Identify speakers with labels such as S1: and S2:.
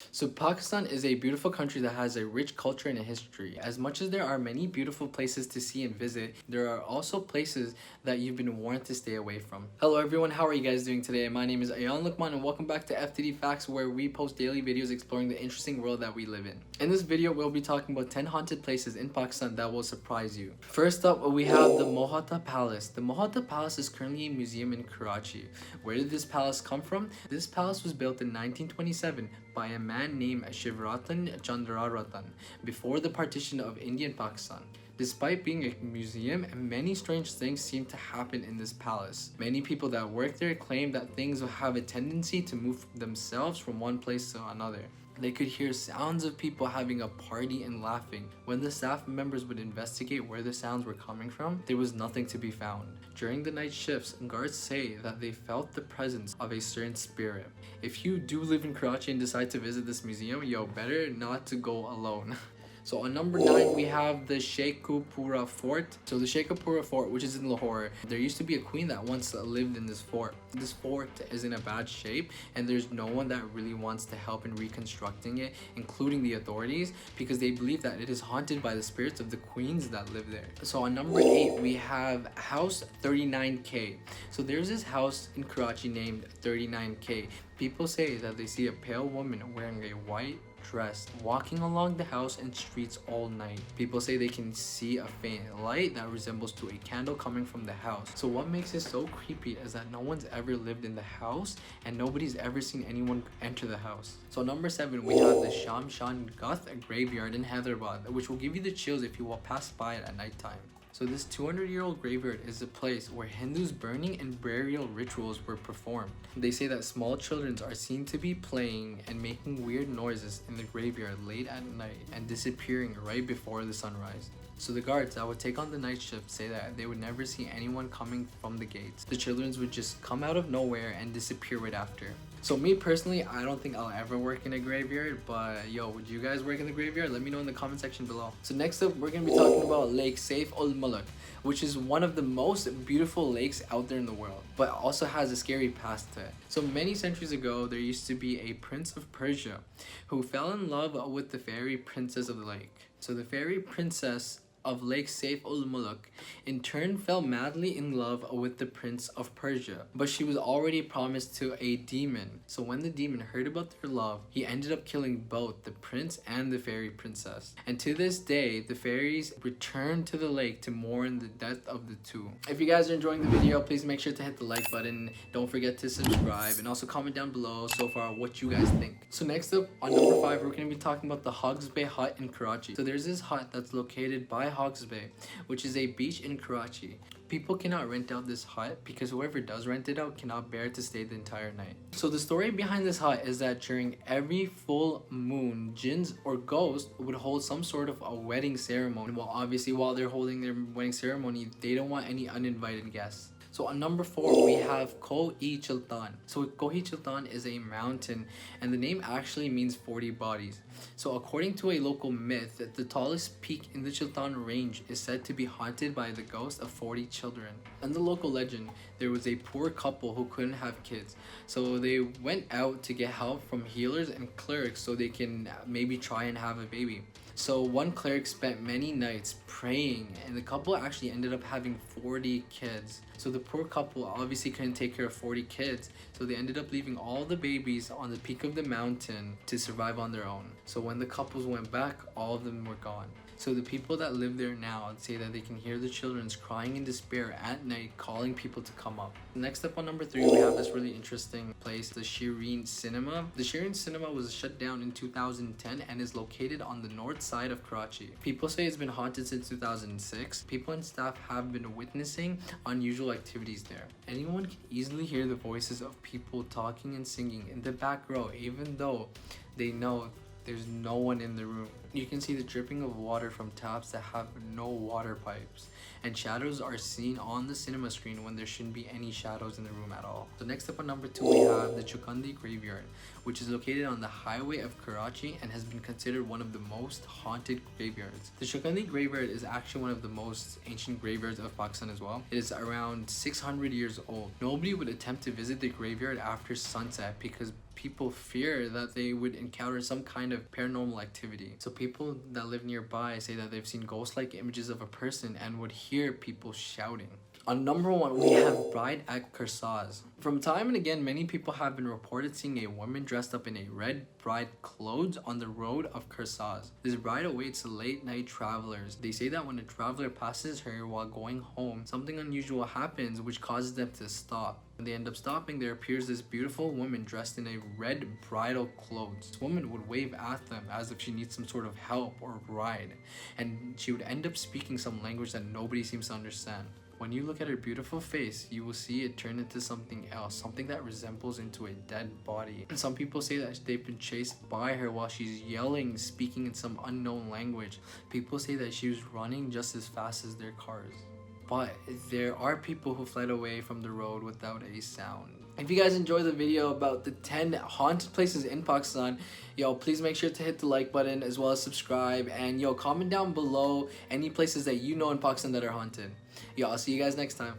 S1: So Pakistan is a beautiful country that has a rich culture and a history. As much as there are many beautiful places to see and visit, there are also places that you've been warned to stay away from. Hello everyone, how are you guys doing today? My name is Ayaan Luqman and welcome back to FTD Facts, where we post daily videos exploring the interesting world that we live in. In this video, we'll be talking about 10 haunted places in Pakistan that will surprise you. First up, we have the Mohatta Palace. The Mohatta Palace is currently a museum in Karachi. Where did this palace come from? This palace was built in 1927 by a man named Shivratan Chandraratan before the partition of India and Pakistan. Despite being a museum, many strange things seem to happen in this palace. Many people that work there claim that things have a tendency to move themselves from one place to another. They could hear sounds of people having a party and laughing. When the staff members would investigate where the sounds were coming from, there was nothing to be found. During the night shifts, guards say that they felt the presence of a certain spirit. If you do live in Karachi and decide to visit this museum, better not to go alone. So on number 9, we have the Sheikhupura Fort. So the Sheikhupura Fort, which is in Lahore, there used to be a queen that once lived in this fort. This fort is in a bad shape and there's no one that really wants to help in reconstructing it, including the authorities, because they believe that it is haunted by the spirits of the queens that live there. So on number 8, we have House 39K. So there's this house in Karachi named 39K. People say that they see a pale woman wearing a white dress walking along the house and streets all night. People say they can see a faint light that resembles to a candle coming from the house. So what makes it so creepy is that no one's ever lived in the house and nobody's ever seen anyone enter the house. So number 7, we have the Shamshan Ghat graveyard in Hyderabad, which will give you the chills if you walk past by it at nighttime. So this 200-year-old graveyard is a place where Hindus' burning and burial rituals were performed. They say that small children are seen to be playing and making weird noises in the graveyard late at night and disappearing right before the sunrise. So the guards that would take on the night shift say that they would never see anyone coming from the gates. The children would just come out of nowhere and disappear right after. So me personally, I don't think I'll ever work in a graveyard, but would you guys work in the graveyard? Let me know in the comment section below. So next up, we're going to be talking about Lake Saif-ul-Malook, which is one of the most beautiful lakes out there in the world, but also has a scary past to it. So many centuries ago, there used to be a prince of Persia who fell in love with the fairy princess of the lake. So the fairy princess of Lake Saif-ul-Malook in turn fell madly in love with the prince of Persia, but she was already promised to a demon. So when the demon heard about their love, he ended up killing both the prince and the fairy princess. And to this day, the fairies return to the lake to mourn the death of the two. If you guys are enjoying the video, please make sure to hit the like button. Don't forget to subscribe and also comment down below so far what you guys think. So next up, on number 5, we're going to be talking about the Hogs Bay Hut in Karachi. So there's this hut that's located by Hogs Bay, which is a beach in Karachi. People cannot rent out this hut because whoever does rent it out cannot bear to stay the entire night. So the story behind this hut is that during every full moon, jinns or ghosts would hold some sort of a wedding ceremony. Well, obviously while they're holding their wedding ceremony, they don't want any uninvited guests. So on number 4, we have Koh-i-Chiltan. So Koh-i-Chiltan is a mountain and the name actually means 40 bodies. So according to a local myth, the tallest peak in the Chiltan range is said to be haunted by the ghost of 40 children. In the local legend, there was a poor couple who couldn't have kids. So they went out to get help from healers and clerics so they can maybe try and have a baby. So one cleric spent many nights praying and the couple actually ended up having 40 kids. So the poor couple obviously couldn't take care of 40 kids, so they ended up leaving all the babies on the peak of the mountain to survive on their own. So when the couples went back, all of them were gone. So the people that live there now say that they can hear the children crying in despair at night, calling people to come up. Next up on number 3, we have this really interesting place, the Shireen Cinema. The Shireen Cinema was shut down in 2010 and is located on the north side of Karachi. People say it's been haunted since 2006. People and staff have been witnessing unusual activities there. Anyone can easily hear the voices of people talking and singing in the back row, even though they know there's no one in the room. You can see the dripping of water from taps that have no water pipes, and shadows are seen on the cinema screen when there shouldn't be any shadows in the room at all. So next up on number 2 we have the Chowkandi graveyard, which is located on the highway of Karachi and has been considered one of the most haunted graveyards. The Chowkandi graveyard is actually one of the most ancient graveyards of Pakistan as well. It is around 600 years old. Nobody would attempt to visit the graveyard after sunset because people fear that they would encounter some kind of paranormal activity. So people that live nearby say that they've seen ghost-like images of a person and would hear people shouting. On number 1, we have Bride at Karsaz. From time and again, many people have been reported seeing a woman dressed up in a red bride clothes on the road of Karsaz. This bride awaits late night travelers. They say that when a traveler passes her while going home, something unusual happens which causes them to stop. When they end up stopping, there appears this beautiful woman dressed in a red bridal clothes. This woman would wave at them as if she needs some sort of help or ride, and she would end up speaking some language that nobody seems to understand. When you look at her beautiful face, you will see it turn into something else, something that resembles into a dead body. And some people say that they've been chased by her while she's yelling, speaking in some unknown language. People say that she was running just as fast as their cars. But there are people who fled away from the road without a sound. If you guys enjoyed the video about the 10 haunted places in Pakistan, yo, please make sure to hit the like button as well as subscribe, and yo, comment down below any places that you know in Pakistan that are haunted. Yo, I'll see you guys next time.